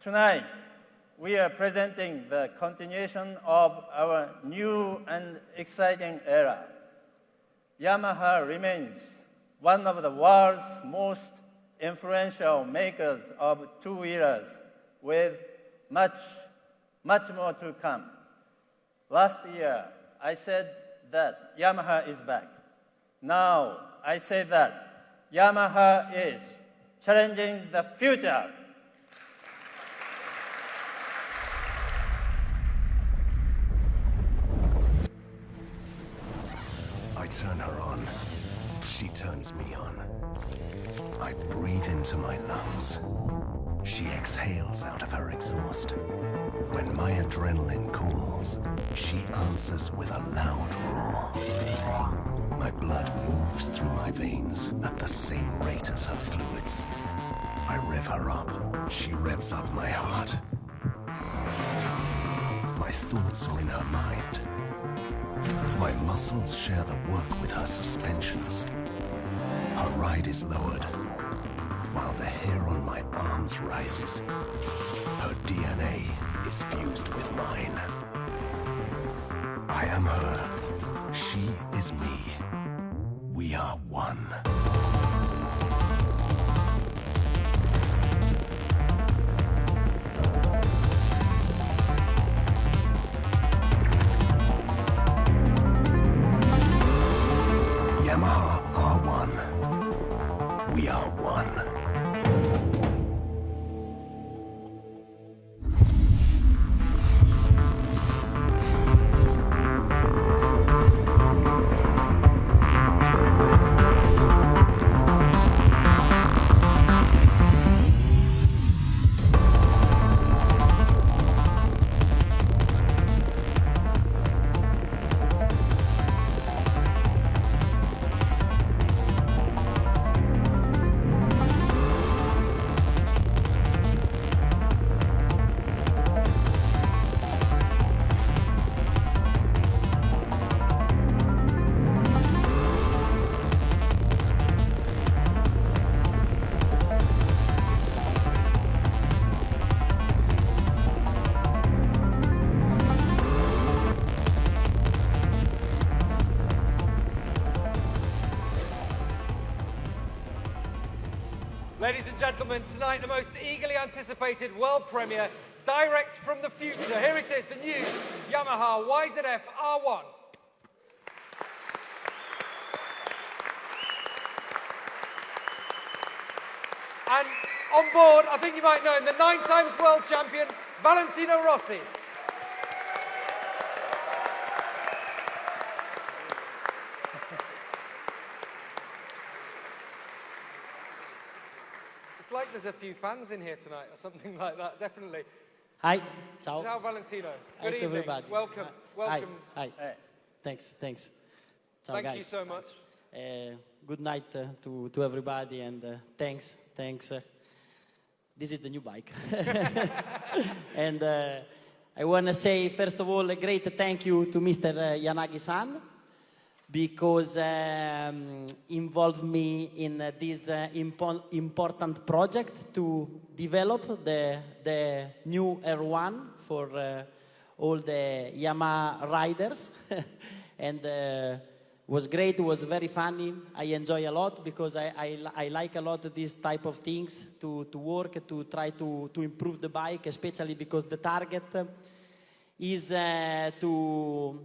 Tonight, we are presenting the continuation of our new and exciting era. Yamaha remains one of the world's most influential makers of two-wheelers with much more to come. Last year, I said that Yamaha is back. Now, I say that Yamaha is challenging the future. I turn her on. She turns me on. I breathe into my lungs. She exhales out of her exhaust. When my adrenaline calls, she answers with a loud roar. My blood moves through my veins at the same rate as her fluids. I rev her up. She revs up my heart. My thoughts are in her mind. My muscles share the work with her suspensions. Her ride is lowered, while the hair on my arms rises. Her DNA is fused with mine. I am her. She is me. We are one. Yamaha R1. We are one. Ladies and gentlemen, tonight the most eagerly anticipated world premiere, direct from the future. Here it is, the new Yamaha YZF R1. And on board, I think you might know him, the 9-time world champion, Valentino Rossi. It's like there's a few fans in here tonight or something like that, definitely. Hi, ciao. Ciao, Valentino. Hi Good to evening. everybody. Welcome. Welcome. Hi. Thanks. Ciao, Thank guys. you so much. Good night to everybody, and thanks. This is the new bike. And I want to say, first of all, a great thank you to Mr. Yanagi-san, because involved me in this important project to develop the new R1 for all the Yamaha riders. And was great, it was very funny. I enjoy a lot because I like a lot these type of things to work, to try to improve the bike, especially because the target is to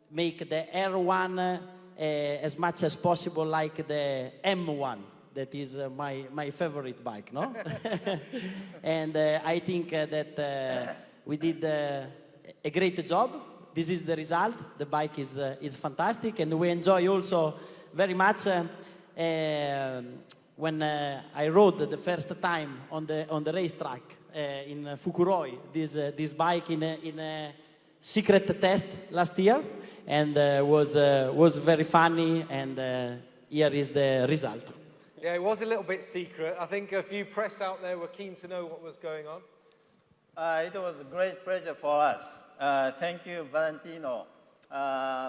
make the R1 as much as possible like the M1. That is my favorite bike, no? And I think that we did a great job. This is the result. The bike is fantastic, and we enjoy also very much when I rode the first time on the racetrack in Fukuroi. This bike in a secret test last year, and was very funny. And here is the result. Yeah, it was a little bit secret. I think a few press out there were keen to know what was going on. It was a great pleasure for us. Thank you, Valentino,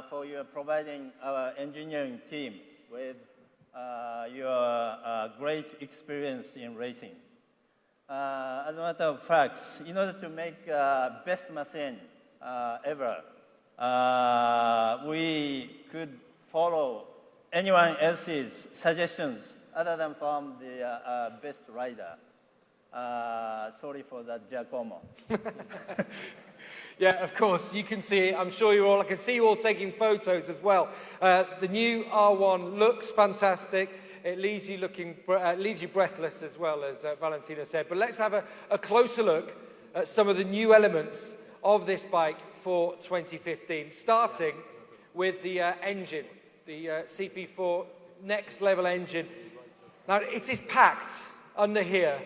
for your providing our engineering team with your great experience in racing. As a matter of fact, in order to make best machine ever, we could follow anyone else's suggestions other than from the best rider. Sorry for that, Giacomo. Yeah, of course, you can see it. I'm sure I can see you all taking photos as well. The new R1 looks fantastic. It leaves you breathless as well, as Valentino said. But let's have a closer look at some of the new elements of this bike for 2015, starting with the engine, the CP4 next level engine. Now, it is packed under here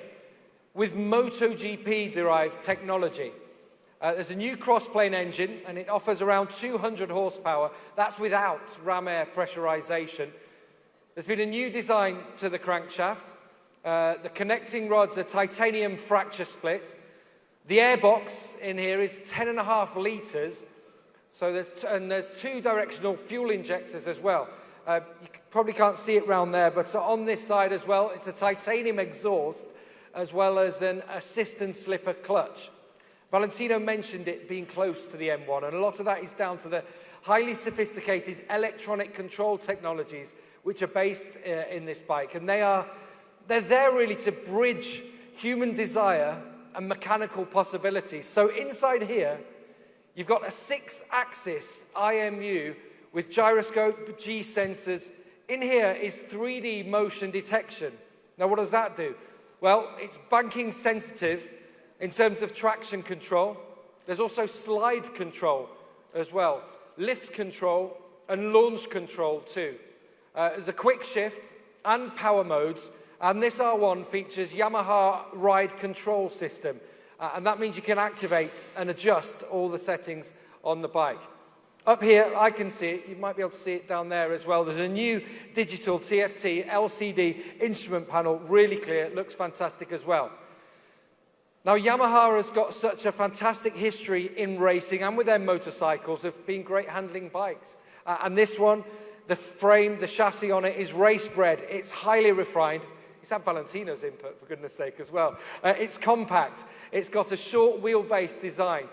with MotoGP derived technology. There's a new cross-plane engine, and it offers around 200 horsepower. That's without ram air pressurization. There's been a new design to the crankshaft. The connecting rods are titanium fracture split. The airbox in here is 10.5 litres. So there's two directional fuel injectors as well. You probably can't see it round there, but on this side as well, it's a titanium exhaust as well as an assist and slipper clutch. Valentino mentioned it being close to the M1, and a lot of that is down to the highly sophisticated electronic control technologies which are based in this bike. And they're there really to bridge human desire and mechanical possibilities. So inside here, you've got a 6-axis IMU with gyroscope, G sensors. In here is 3D motion detection. Now, what does that do? Well, it's banking sensitive in terms of traction control. There's also slide control as well, lift control and launch control too. There's a quick shift and power modes, and this R1 features Yamaha ride control system, and that means you can activate and adjust all the settings on the bike. Up here, I can see it. You might be able to see it down there as well. There's a new digital TFT LCD instrument panel, really clear. It looks fantastic as well. Now, Yamaha has got such a fantastic history in racing and with their motorcycles of being great handling bikes. And this one, the frame, the chassis on it is race bred. It's highly refined. It's had Valentino's input, for goodness sake, as well. It's compact. It's got a short wheelbase design,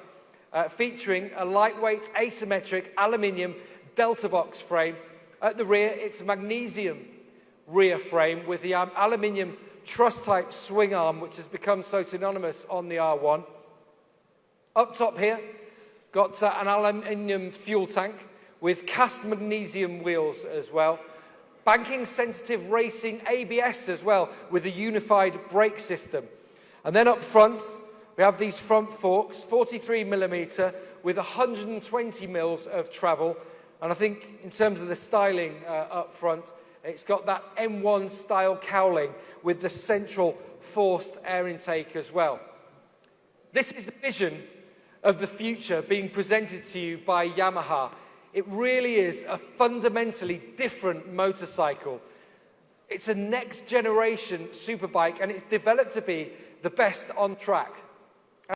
featuring a lightweight asymmetric aluminium delta box frame. At the rear, it's a magnesium rear frame with the aluminium truss-type swing arm, which has become so synonymous on the R1. Up top here, got an aluminium fuel tank with cast magnesium wheels as well. Banking sensitive racing ABS as well, with a unified brake system. And then up front, we have these front forks, 43mm with 120 mils of travel. And I think in terms of the styling up front, it's got that M1 style cowling with the central forced air intake as well. This is the vision of the future being presented to you by Yamaha. It really is a fundamentally different motorcycle. It's a next generation superbike, and it's developed to be the best on track.